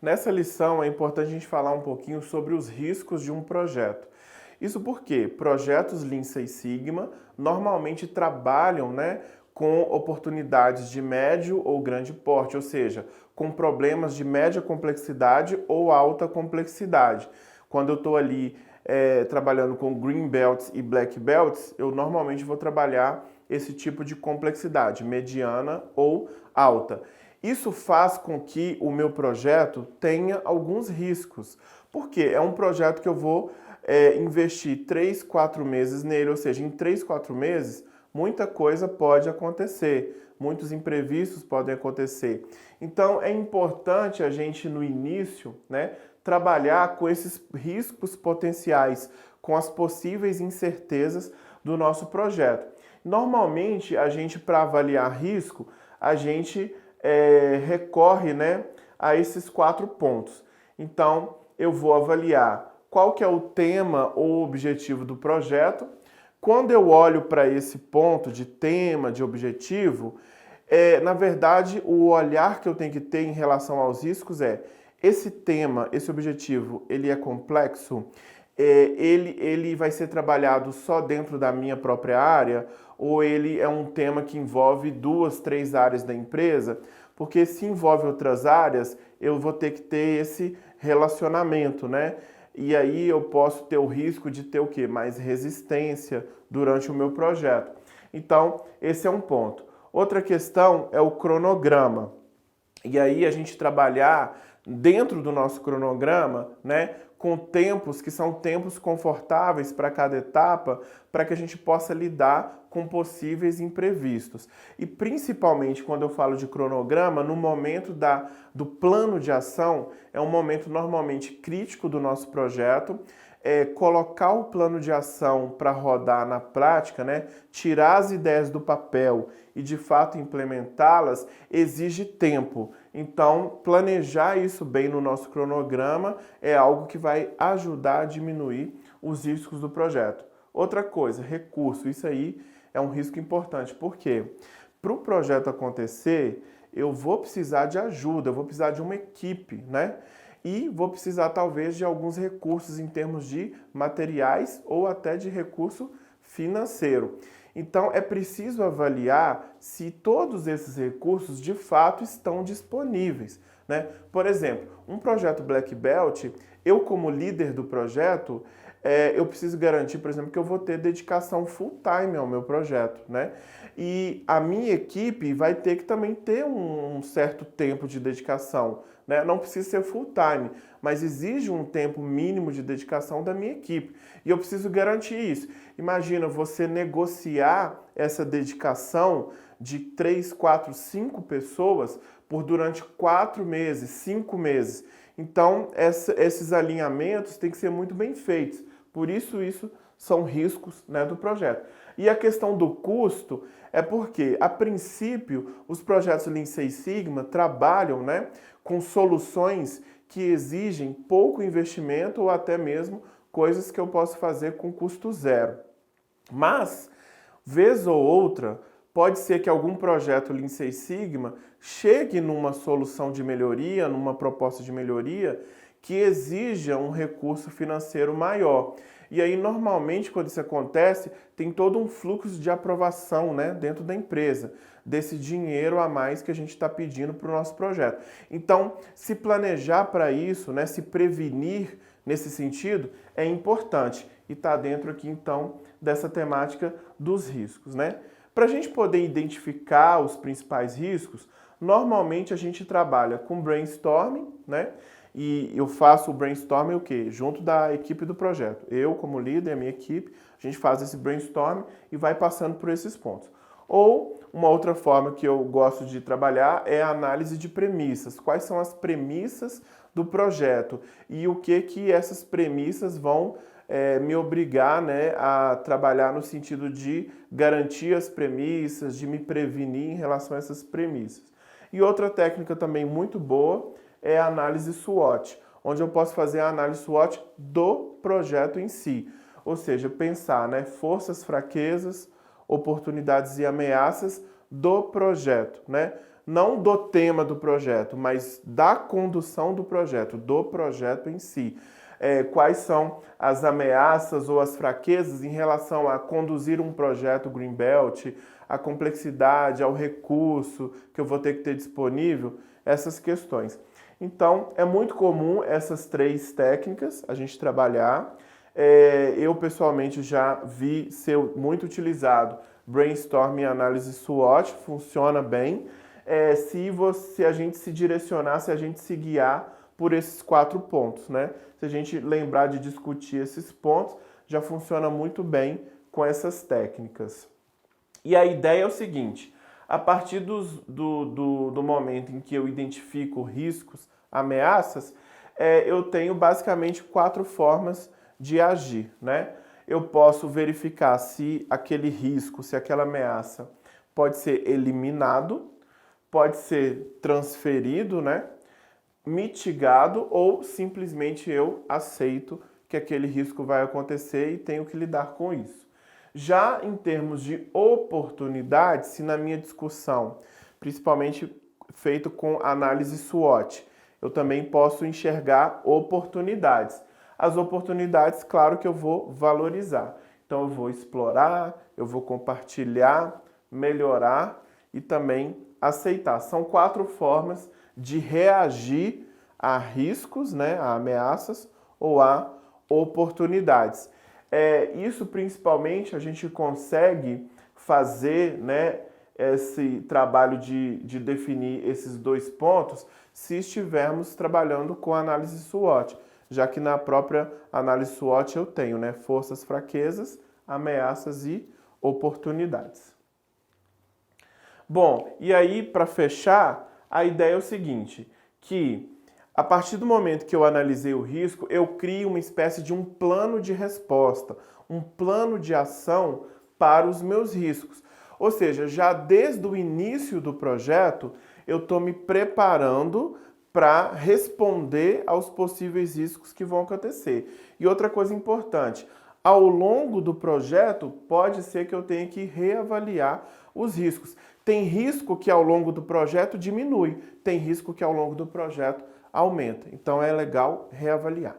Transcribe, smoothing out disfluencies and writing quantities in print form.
Nessa lição é importante a gente falar um pouquinho sobre os riscos de um projeto. Isso porque projetos Lean Six Sigma normalmente trabalham, com oportunidades de médio ou grande porte, ou seja, com problemas de média complexidade ou alta complexidade. Quando eu estou ali trabalhando com Green Belts e Black Belts, eu normalmente vou trabalhar esse tipo de complexidade, mediana ou alta. Isso faz com que o meu projeto tenha alguns riscos. Por quê? É um projeto que eu vou investir 3, 4 meses nele, ou seja, em 3, 4 meses, muita coisa pode acontecer, muitos imprevistos podem acontecer. Então, é importante a gente, no início, trabalhar com esses riscos potenciais, com as possíveis incertezas do nosso projeto. Normalmente, a gente, para avaliar risco, a gente recorre a esses 4 pontos. Então, eu vou avaliar qual que é o tema ou objetivo do projeto. Quando eu olho para esse ponto de tema, de objetivo, na verdade, o olhar que eu tenho que ter em relação aos riscos esse tema, esse objetivo, ele é complexo? Ele vai ser trabalhado só dentro da minha própria área? Ou ele é um tema que envolve 2, 3 áreas da empresa? Porque se envolve outras áreas, eu vou ter que ter esse relacionamento, E aí eu posso ter o risco de ter o quê? Mais resistência durante o meu projeto. Então, esse é um ponto. Outra questão é o cronograma. E aí a gente trabalhar dentro do nosso cronograma, com tempos que são tempos confortáveis para cada etapa, para que a gente possa lidar com possíveis imprevistos. E principalmente quando eu falo de cronograma, no momento do plano de ação, é um momento normalmente crítico do nosso projeto. Colocar o plano de ação para rodar na prática, tirar as ideias do papel e de fato implementá-las, exige tempo. Então, planejar isso bem no nosso cronograma é algo que vai ajudar a diminuir os riscos do projeto. Outra coisa, recurso. Isso aí é um risco importante. Por quê? Para o projeto acontecer, eu vou precisar de ajuda, eu vou precisar de uma equipe, E vou precisar talvez de alguns recursos em termos de materiais ou até de recurso financeiro. Então é preciso avaliar se todos esses recursos de fato estão disponíveis, Por exemplo, um projeto Black Belt, eu como líder do projeto, eu preciso garantir, por exemplo, que eu vou ter dedicação full time ao meu projeto, E a minha equipe vai ter que também ter um certo tempo de dedicação, Não precisa ser full time, mas exige um tempo mínimo de dedicação da minha equipe. E eu preciso garantir isso. Imagina você negociar essa dedicação de 3, 4, 5 pessoas durante 4 meses, 5 meses. Então, esses alinhamentos têm que ser muito bem feitos. Por isso são riscos do projeto. E a questão do custo é porque, a princípio, os projetos Lean Six Sigma trabalham com soluções que exigem pouco investimento ou até mesmo coisas que eu posso fazer com custo zero. Mas, vez ou outra, pode ser que algum projeto Lean Six Sigma chegue numa solução de melhoria, numa proposta de melhoria, que exija um recurso financeiro maior. E aí, normalmente, quando isso acontece, tem todo um fluxo de aprovação dentro da empresa, desse dinheiro a mais que a gente está pedindo para o nosso projeto. Então, se planejar para isso, se prevenir nesse sentido, é importante. E está dentro aqui, então, dessa temática dos riscos, Para a gente poder identificar os principais riscos, normalmente a gente trabalha com brainstorming, E eu faço o brainstorming o quê? Junto da equipe do projeto. Eu, como líder, a minha equipe, a gente faz esse brainstorming e vai passando por esses pontos. Ou uma outra forma que eu gosto de trabalhar é a análise de premissas. Quais são as premissas do projeto e o que essas premissas vão me obrigar a trabalhar no sentido de garantir as premissas, de me prevenir em relação a essas premissas. E outra técnica também muito boa é a análise SWOT, onde eu posso fazer a análise SWOT do projeto em si. Ou seja, pensar forças, fraquezas, oportunidades e ameaças do projeto, não do tema do projeto, mas da condução do projeto em si. Quais são as ameaças ou as fraquezas em relação a conduzir um projeto Greenbelt, a complexidade, ao recurso que eu vou ter que ter disponível, essas questões. Então, é muito comum essas 3 técnicas a gente trabalhar. Eu, pessoalmente, já vi ser muito utilizado brainstorming e análise SWOT, funciona bem, se a gente se direcionar, se a gente se guiar por esses 4 pontos, né? Se a gente lembrar de discutir esses pontos, já funciona muito bem com essas técnicas. E a ideia é o seguinte, a partir do momento em que eu identifico riscos, ameaças, eu tenho basicamente 4 formas de agir, né? Eu posso verificar se aquele risco, se aquela ameaça pode ser eliminado, pode ser transferido, né? Mitigado ou simplesmente eu aceito que aquele risco vai acontecer e tenho que lidar com isso. Já em termos de oportunidades, se na minha discussão, principalmente feito com análise SWOT, eu também posso enxergar oportunidades. As oportunidades, claro que eu vou valorizar. Então eu vou explorar, eu vou compartilhar, melhorar e também aceitar. São 4 formas de reagir a riscos, né, a ameaças ou a oportunidades. Isso principalmente a gente consegue fazer, né, esse trabalho de definir esses 2 pontos se estivermos trabalhando com análise SWOT, já que na própria análise SWOT eu tenho, né, forças, fraquezas, ameaças e oportunidades. Bom, e aí para fechar, a ideia é o seguinte, que a partir do momento que eu analisei o risco, eu crio uma espécie de um plano de resposta, um plano de ação para os meus riscos. Ou seja, já desde o início do projeto, eu estou me preparando para responder aos possíveis riscos que vão acontecer. E outra coisa importante, ao longo do projeto, pode ser que eu tenha que reavaliar os riscos. Tem risco que ao longo do projeto diminui, tem risco que ao longo do projeto aumenta. Então é legal reavaliar.